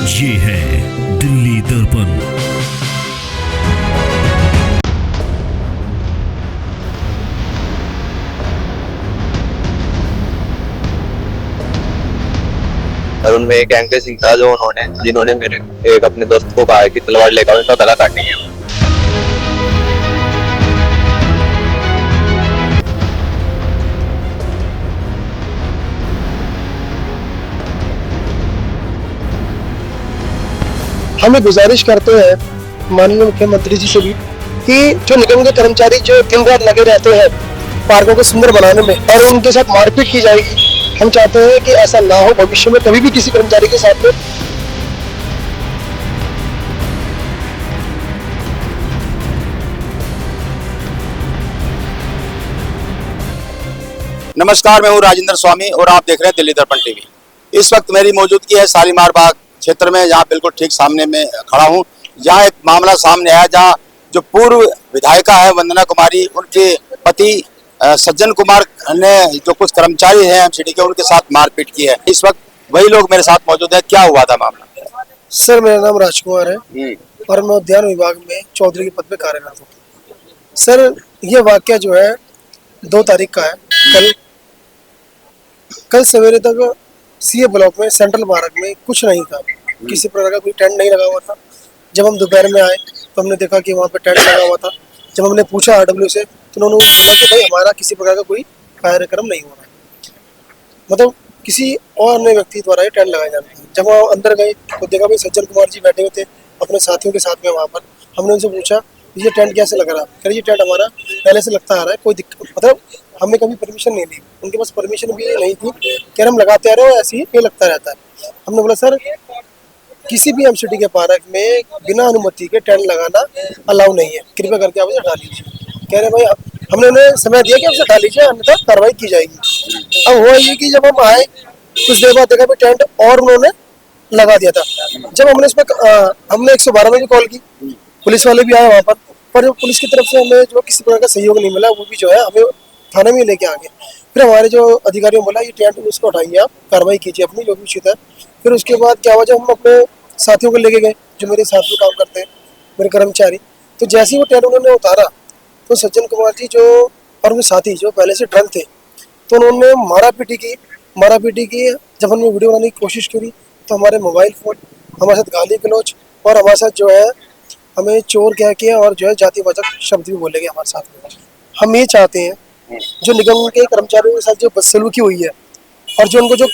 ये है दिल्ली दर्पण। और उनमें एक एंकर सिंह था जिन्होंने मेरे एक अपने दोस्त को कहा कि तलवार लेकर उनका गला काटेंगे। हमें गुजारिश करते हैं माननीय मुख्यमंत्री जी से भी कि जो निगम के कर्मचारी जो दिन रात लगे रहते हैं पार्कों को सुंदर बनाने में और उनके साथ मारपीट की जाएगी, हम चाहते हैं कि ऐसा ना हो भविष्य में कभी भी किसी कर्मचारी के साथ में। नमस्कार, मैं हूं राजेंद्र स्वामी और आप देख रहे हैं दिल्ली दर्पण टीवी। इस वक्त मेरी मौजूदगी है शालीमार बाग क्षेत्र में, जहां बिल्कुल ठीक सामने में खड़ा हूं। जहां एक मामला सामने आया, जहां जो पूर्व विधायिका है वंदना कुमारी, उनके पति सज्जन कुमार ने जो कुछ कर्मचारी हैं एमसीडी के, उनके साथ मारपीट की है। इस वक्त वही लोग मेरे साथ मौजूद है। क्या हुआ था मामला? सर, मेरा नाम राजकुमार है और मैं उद्यान विभाग में चौधरी के पद पे कार्यरत हूँ। सर, ये वाक्य जो है 2 तारीख का है। कल सवेरे तक सीए ब्लॉक में सेंट्रल पार्क में कुछ नहीं था, किसी प्रकार का कोई टेंट नहीं लगा हुआ था। जब हम दोपहर में आए तो हमने देखा कि वहाँ पे टेंट लगा हुआ था। जब हमने पूछा आरडब्ल्यू से तो उन्होंने बोला कि भाई हमारा किसी प्रकार का कोई कार्यक्रम नहीं हो रहा है, मतलब किसी और अन्य व्यक्ति द्वारा ये टेंट लगाए जाते हैं। जब वहाँ अंदर गए तो देखा भाई सज्जन कुमार जी बैठे हुए थे अपने साथियों के साथ में वहाँ पर। हमने उनसे पूछा ये टेंट कैसे लग रहा है? कह रहे ये टेंट हमारा पहले से लगता आ रहा है, कोई दिक्कत, मतलब हमने कभी परमिशन नहीं ली, उनके पास परमिशन भी नहीं थी। कह रहे हम लगाते आ रहे हो, ऐसे ही ये लगता रहता है। हमने बोला सर किसी भी एमसीडी के पार्क में बिना अनुमति के टेंट लगाना अलाउ नहीं है, कृपया करके आप इसे हटा लीजिए। कह रहे भाई हमने उन्हें समय दिया कि आप इसे हटा लीजिए, अन्यथा कार्रवाई की जाएगी। अब हुआ ये कि जब हम आए कुछ देर बाद देखा भाई टेंट और उन्होंने लगा दिया था। जब हमने इसमें हमने 112 में भी कॉल की, पुलिस वाले भी आए वहाँ पर जो पुलिस की तरफ से हमें जो किसी प्रकार का सहयोग नहीं मिला, वो भी जो है हमें थाने में लेके आ गए। फिर हमारे जो अधिकारियों ने बोला ये टेंट उसको हटाइए, आप कार्रवाई कीजिए अपनी जो भी उचित है। फिर उसके बाद क्या हुआ, जब हम अपने साथियों को लेके गए जो मेरे साथ में काम करते हैं मेरे कर्मचारी, तो जैसे ही वो टेंट उन्होंने उतारा तो सज्जन कुमार जी जो और उनके साथी जो पहले से ड्रंक थे, तो उन्होंने मारापीटी की। जब हमने वीडियो बनाने की कोशिश करी तो हमारे मोबाइल फोन, हमारे साथ गाली गलौज और हमारे साथ जो है हमें चोर कह के और जो है जातिवाचक शब्द भी बोले गए हमारे साथ में। हम ये चाहते हैं जो निगम के कर्मचारियों के साथ जो बदसलूकी हुई है और जो उनको जो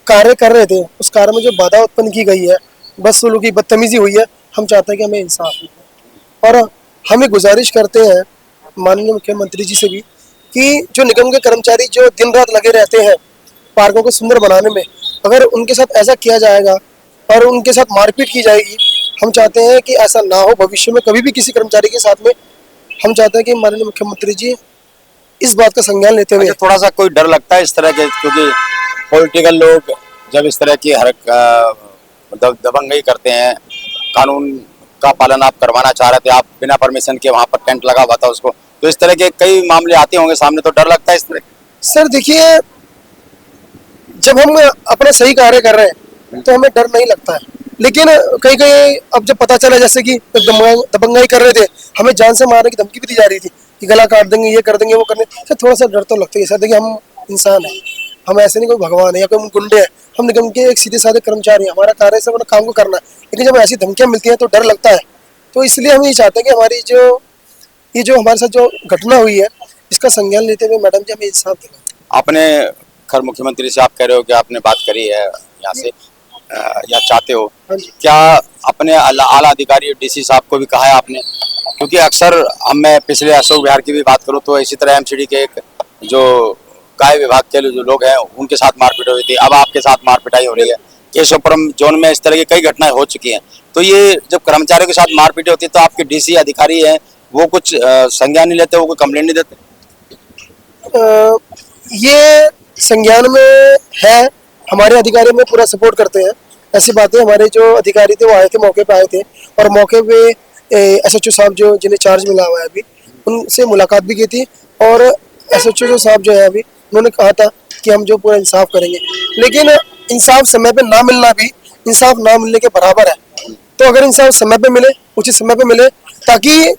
कार्य कर रहे थे उस कार्य में जो बाधा उत्पन्न की गई है, बदसलूकी बदतमीजी हुई है, हम चाहते हैं कि हमें इंसाफ मिले। और हमें गुजारिश करते हैं माननीय मुख्यमंत्री जी से भी कि जो निगम के कर्मचारी जो दिन रात लगे रहते हैं पार्कों को सुंदर बनाने में, अगर उनके साथ ऐसा किया जाएगा और उनके साथ मारपीट की जाएगी, हम चाहते हैं कि ऐसा ना हो भविष्य में कभी भी किसी कर्मचारी के साथ में। हम चाहते हैं कि माननीय मुख्यमंत्री जी इस बात का संज्ञान लेते हुए। थोड़ा सा कोई डर लगता है इस तरह के, क्योंकि पॉलिटिकल लोग जब इस तरह की मतलब दबंगई करते हैं, कानून का पालन आप करवाना चाह रहे थे, आप बिना परमिशन के वहाँ पर टेंट लगा हुआ था उसको, तो इस तरह के कई मामले आते होंगे सामने, तो डर लगता है इस तरह? सर देखिए, जब हम अपना सही कार्य कर रहे हैं तो हमें डर नहीं लगता है, लेकिन कहीं कहीं अब जब पता चला जैसे कि दबंगाई कर रहे थे, हमें जान से मारने की धमकी भी दी जा रही थी कि गला काट देंगे, ये कर देंगे, वो करने से थोड़ा सा डर तो लगता है। सर देखिए, हम इंसान हैं, हम ऐसे नहीं कोई भगवान है या कोई गुंडे हैं, हम निगम के एक सीधे साधे कर्मचारी हैं, हमारा कार्य से अपना काम को करना है। लेकिन जब ऐसी धमकियां मिलती हैं तो डर लगता है। तो इसलिए हम ये चाहते हैं कि हमारी ये जो हमारे साथ जो घटना हुई है इसका संज्ञान लेते हुए मैडम जी हमें इंसाफ दिलाएं। आपने खैर मुख्यमंत्री से आप कह रहे हो कि आपने बात करी है यहाँ से या चाहते हो, क्या अपने आला अधिकारी डीसी साहब को भी कहा है आपने? क्योंकि अक्सर मैं पिछले अशोक विहार की भी बात करूं तो इसी तरह एमसीडी के एक जो गाय विभाग के जो लोग हैं उनके साथ मारपीट हुई थी, अब आपके साथ मारपिटाई हो रही है। केशवपुरम जोन में इस तरह की कई घटनाएं हो चुकी हैं। तो ये जब कर्मचारियों के साथ मारपीट होती है तो आपके डीसी अधिकारी हैं वो कुछ संज्ञान नहीं लेते, वो कोई कंप्लेंट नहीं देते? ये संज्ञान में है, हमारे अधिकारी में पूरा सपोर्ट करते हैं। ऐसी बातें हमारे जो अधिकारी थे वो आए थे, मौके पे आए थे और मौके पे एसएचओ साहब जो जिन्हें चार्ज मिला हुआ है अभी, उनसे मुलाकात भी की थी। और एसएचओ जो साहब जो है अभी, उन्होंने कहा था कि हम जो पूरा इंसाफ करेंगे, लेकिन इंसाफ समय पे ना मिलना भी इंसाफ ना मिलने के बराबर है। तो अगर इंसाफ समय पे मिले, उचित समय पे मिले, ताकि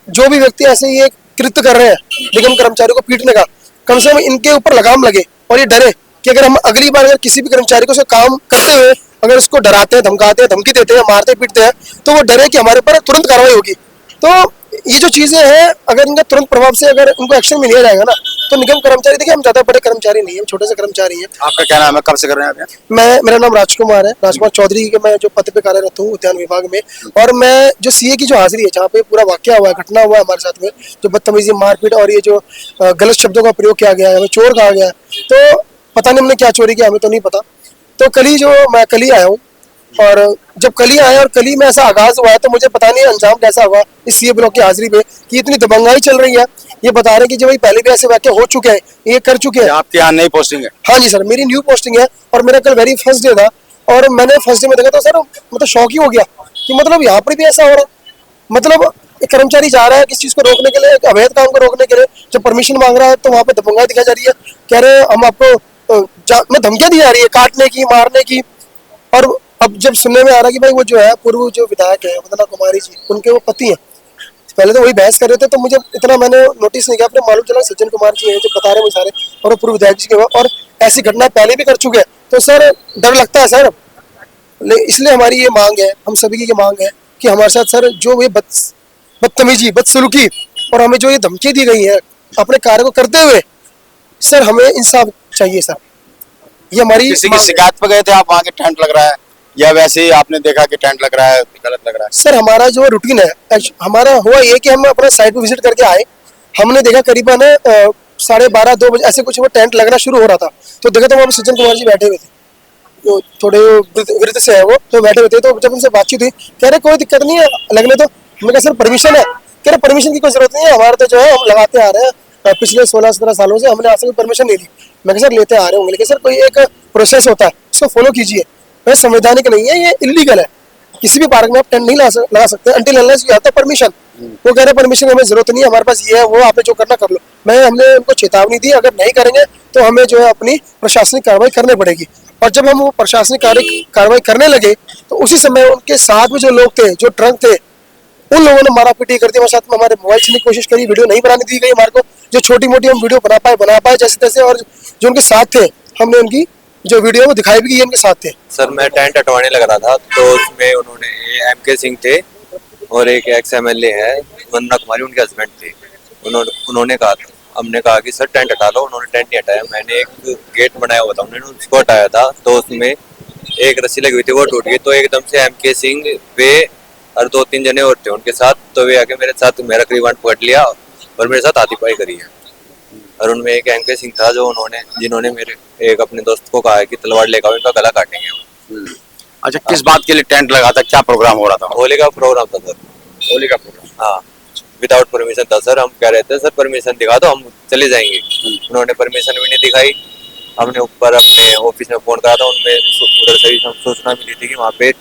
जो भी व्यक्ति ऐसे ये कृत्य कर रहे हैं निगम कर्मचारी को पीटने का, कम से कम इनके ऊपर लगाम लगे और ये डरे कि अगर हम अगली बार अगर किसी भी कर्मचारी को उसका काम करते हुए अगर उसको डराते हैं, धमकाते हैं, धमकी देते हैं, मारते पीटते हैं, तो वो डरे कि हमारे ऊपर तुरंत कार्रवाई होगी। तो ये जो चीजें हैं, अगर इनका तुरंत प्रभाव से अगर उनको एक्शन में लिया जाएगा ना, तो निगम कर्मचारी, देखिए हम ज्यादा बड़े कर्मचारी नहीं है, छोटे से कर्मचारी है। आपका क्या नाम है, कब से कर रहे हैं आप? मेरा नाम राजकुमार है, राजकुमार चौधरी के मैं जो पद पे कार्यरत हूँ उद्यान विभाग में। और मैं जो सीए की जो हाजिरी है, जहाँ पे पूरा वाकया हुआ है, घटना हुआ है हमारे साथ में, जो बदतमीजी, मारपीट और ये जो गलत शब्दों का प्रयोग किया गया है, हमें चोर कहा गया है, तो पता नहीं हमने क्या चोरी किया, हमें तो नहीं पता। तो मैं कल ही आया हूँ, और जब कल ही आया और कल ही में ऐसा आगाज हुआ है, तो मुझे पता नहीं अंजाम कैसा हुआ इस सीए ब्लॉक की हाजिरी पे कि इतनी दबंगाई चल रही है। ये बता रहे हैं कि जो भाई पहले भी ऐसे वाकये हो चुके हैं, ये कर चुके हैं। आपके यहाँ नई पोस्टिंग है? हाँ जी सर, मेरी न्यू पोस्टिंग है और मेरा कल वेरी फर्स्ट डे था। और मैंने फर्स्ट डे में देखा तो सर मतलब शौक ही हो गया कि मतलब यहाँ पर भी ऐसा हो रहा है। मतलब एक कर्मचारी जा रहा है किसी चीज को रोकने के लिए, एक अवैध काम को रोकने के लिए, जब परमिशन मांग रहा है तो वहाँ पे दबंगाई दिखाई जा रही है। कह रहे हैं हम आपको में धमकियां दी जा रही है, काटने की, मारने की। और अब जब सुनने में आ रहा है कि भाई वो जो है पूर्व जो विधायक है वंदना कुमारी जी, उनके वो पति हैं, पहले तो वही बहस कर रहे थे, तो मुझे इतना मैंने नोटिस नहीं किया, अपने मालूम चला सज्जन कुमार जी हैं जो बता रहे हैं सारे, और वो पूर्व विधायक जी के, और ऐसी घटना पहले भी कर चुके हैं। तो सर डर लगता है सर, इसलिए हमारी ये मांग है, हम सभी की ये मांग है कि हमारे साथ सर जो ये बदतमीजी, बदसलूकी और हमें जो ये धमकी दी गई है अपने कार्य को करते हुए, सर हमें इंसाफ चाहिए सर। ये हमारी किसी की शिकायत पे गए थे आप, वहाँ के टेंट लग रहा है, या वैसे ही आपने देखा कि टेंट लग रहा है, गलत लग रहा है? सर हमारा जो रूटीन है, हमारा हुआ ये कि हम अपना साइट पे विजिट करके आए, हमने देखा करीबन 12:30 2 बजे ऐसे कुछ वो टेंट लगना शुरू हो रहा था। तो देखा तो वहाँ पे सज्जन कुमार जी बैठे हुए थे, तो थोड़े वृद्ध से है वो, तो बैठे हुए थे। तो जब उनसे बातचीत हुई, कह रहे कोई दिक्कत नहीं है लगने, तो मैंने कहा सर परमिशन है? कह रहे परमिशन की कोई जरूरत नहीं है, हमारे तो जो है हम लगाते आ रहे हैं पिछले 16-17 सालों से, हमने आज तक परमिशन नहीं ली। मैं सर लेते आ रहे होंगे, लेकिन सर कोई एक प्रोसेस होता है, उसको फॉलो कीजिए। वह संवैधानिक नहीं है, ये इलीगल है। किसी भी पार्क में आप टेंट नहीं लगा सकते until unless you have the permission. वो कह रहे परमिशन हमें जरूरत नहीं है, हमारे पास ये है वो, आपने जो करना कर लो। हमने उनको चेतावनी दी, अगर नहीं करेंगे तो हमें जो है अपनी प्रशासनिक कार्रवाई करनी पड़ेगी। और जब हम वो प्रशासनिक कार्रवाई करने लगे, तो उसी समय उनके साथ में जो लोग थे, जो ट्रक थे, उन लोगों ने मारा पीटी कर दी हमारे साथ में, हमारे मोबाइल छीनने की कोशिश करी, वीडियो नहीं बनाने दी गई हमारे को। जो छोटी मोटी हम वीडियो बना पाए जैसे तैसे, और जो उनके साथ थे हमने उनकी जो वीडियो वो दिखाई भी, उनके साथ थे। सर मैं टेंट हटवाने लग रहा था, तो उसमें उन्होंने MK सिंह थे और एक XMLA है वंदना कुमारी, उनके हस्बैंड थे। उन्होंने कहा था, हमने कहा कि सर टेंट हटा लो, उन्होंने टेंट नहीं हटाया। मैंने एक गेट बनाया हुआ था, उन्होंने उसको हटाया था, तो उसमें एक रस्सी लगी हुई थी, वो टूट गई। तो एकदम से MK सिंह वे और 2-3 जने और थे उनके साथ, तो वे आके मेरे साथ मेरा करीबन पकड़ लिया और मेरे साथ हाथापाई करी है। और उनमें एक MK सिंह था जिन्होंने मेरे एक अपने दोस्त को कहा है कि तलवार लेकर आओ, इनका गला काटेंगे। अच्छा, किस बात के लिए टेंट लगा था, क्या प्रोग्राम हो रहा था? होली का प्रोग्राम था सर। होली का प्रोग्राम? हाँ, विदाउट परमिशन था सर। हम कह रहे थे सर परमिशन दिखा दो, हम चले जाएंगे। उन्होंने परमिशन भी नहीं दिखाई। हमने ऊपर अपने ऑफिस में फोन करा था, उनमें उधर से भी सूचना मिली थी कि वहाँ पे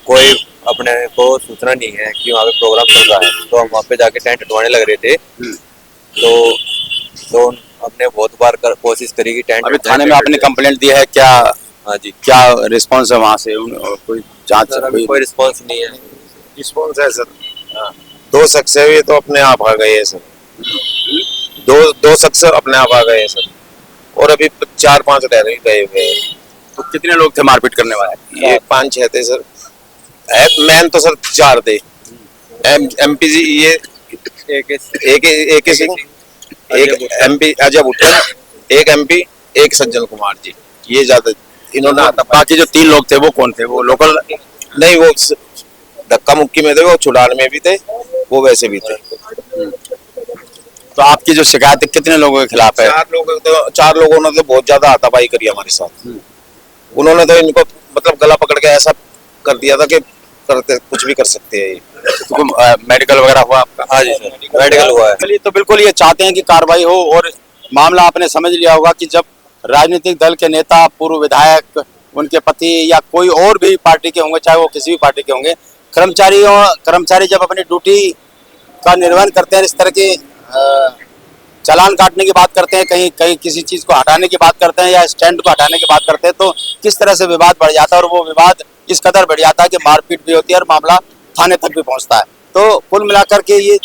कोई अपने को सूचना नहीं है कि वहाँ पे प्रोग्राम चल रहा है। तो हम वहाँ पे जाके टेंट हटवाने लग रहे थे। तो हमने बहुत बार कोशिश करी कि टेंट। अभी थाने में आपने कंप्लेंट दी है क्या? हाँ जी। क्या रिस्पांस है वहाँ से? कोई जांच? कोई रिस्पांस नहीं है। रिस्पांस है सर। 2 शख्स है, ये तो अपने आप आ गए हैं सर। दो शख्स अपने आप आ गए हैं सर, और अभी 4-5 रह गए हुए हैं। तो कितने लोग थे मारपीट करने वाले? ये 5-6 थे सर। मैन तो सर 4 थे। MPG ये एक सिंह, एक MP अजय भुट्टो, एक MP, एक सज्जन कुमार जी, ये ज्यादा इन्होंने। बाकी जो 3 लोग थे वो कौन थे? वो लोकल नहीं, वो धक्का मुक्की में थे, वो छुड़ाने में भी थे, वो वैसे भी थे। तो आपकी जो शिकायत कितने लोगों के खिलाफ है? 4 लोगों ने तो बहुत ज्यादा हाथापाई करी हमारे साथ। उन्होंने तो इनको मतलब गला पकड़ के ऐसा कर दिया था कि करते कुछ भी कर सकते हैं ये। तो मेडिकल वगैरह हुआ आपका? हाँ जी सर, मेडिकल हुआ है। चलिए, तो बिल्कुल ये चाहते हैं कि कार्रवाई हो। और मामला आपने समझ लिया होगा कि जब राजनीतिक दल के नेता, पूर्व विधायक, उनके पति या कोई और भी पार्टी के होंगे, चाहे वो किसी भी पार्टी के होंगे, कर्मचारी जब अपनी ड्यूटी का निर्वहन करते हैं, इस तरह के चालान काटने की बात करते हैं, कहीं किसी चीज को हटाने की बात करते हैं या स्टैंड को हटाने की बात करते हैं, तो किस तरह से विवाद बढ़ जाता है। और वो विवाद इस कदर बढ़ जाता है कि मारपीट भी होती है और मामला थाने तक भी पहुंचता है। तो कुल मिलाकर के ये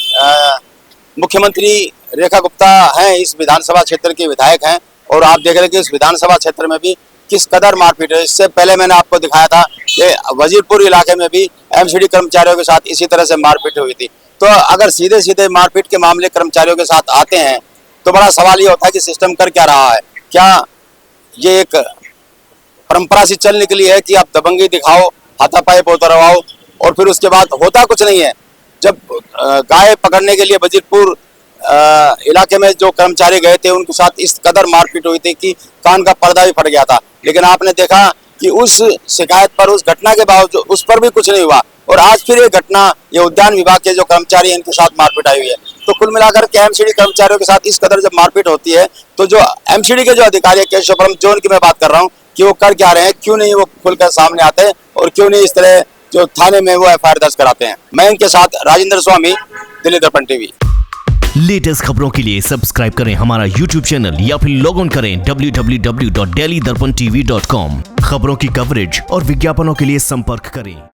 मुख्यमंत्री रेखा गुप्ता हैं, इस विधानसभा क्षेत्र के विधायक हैं, और आप देख रहे हैं कि इस विधानसभा क्षेत्र में भी किस कदर मारपीट है। इससे पहले मैंने आपको दिखाया था कि वजीरपुर इलाके में भी एमसीडी कर्मचारियों के साथ इसी तरह से मारपीट हुई थी। तो अगर सीधे सीधे मारपीट के मामले कर्मचारियों के साथ आते हैं तो बड़ा सवाल ये होता है कि सिस्टम कर क्या रहा है। क्या ये एक परंपरा सी चल निकली है कि आप दबंगी दिखाओ, हाथापाई उतरवाओ और फिर उसके बाद होता कुछ नहीं है। जब गाय पकड़ने के लिए वजीरपुर इलाके में जो कर्मचारी गए थे उनके साथ इस कदर मारपीट हुई थी कि कान का पर्दा भी फट गया था। लेकिन आपने देखा कि उस शिकायत पर, उस घटना के बावजूद उस पर भी कुछ नहीं हुआ, और आज फिर ये घटना ये उद्यान विभाग के जो कर्मचारी हैं इनके साथ मारपीट आई हुई है। तो कुल मिलाकर के एमसीडी कर्मचारियों के साथ इस कदर जब मारपीट होती है तो जो एमसीडी के जो अधिकारी है, केशवपुरम जोन की मैं बात कर रहा हूँ, कि वो कर क्या रहे हैं, क्यों नहीं वो खुलकर सामने आते हैं और क्यों नहीं इस तरह जो थाने में वो एफआईआर दर्ज कराते हैं। मैं इनके साथ राजेंद्र स्वामी, दिल्ली दर्पण टीवी। लेटेस्ट खबरों के लिए सब्सक्राइब करें हमारा YouTube चैनल या फिर लॉग ऑन करें www.delhidarpantv.com। खबरों की कवरेज और विज्ञापनों के लिए संपर्क करें।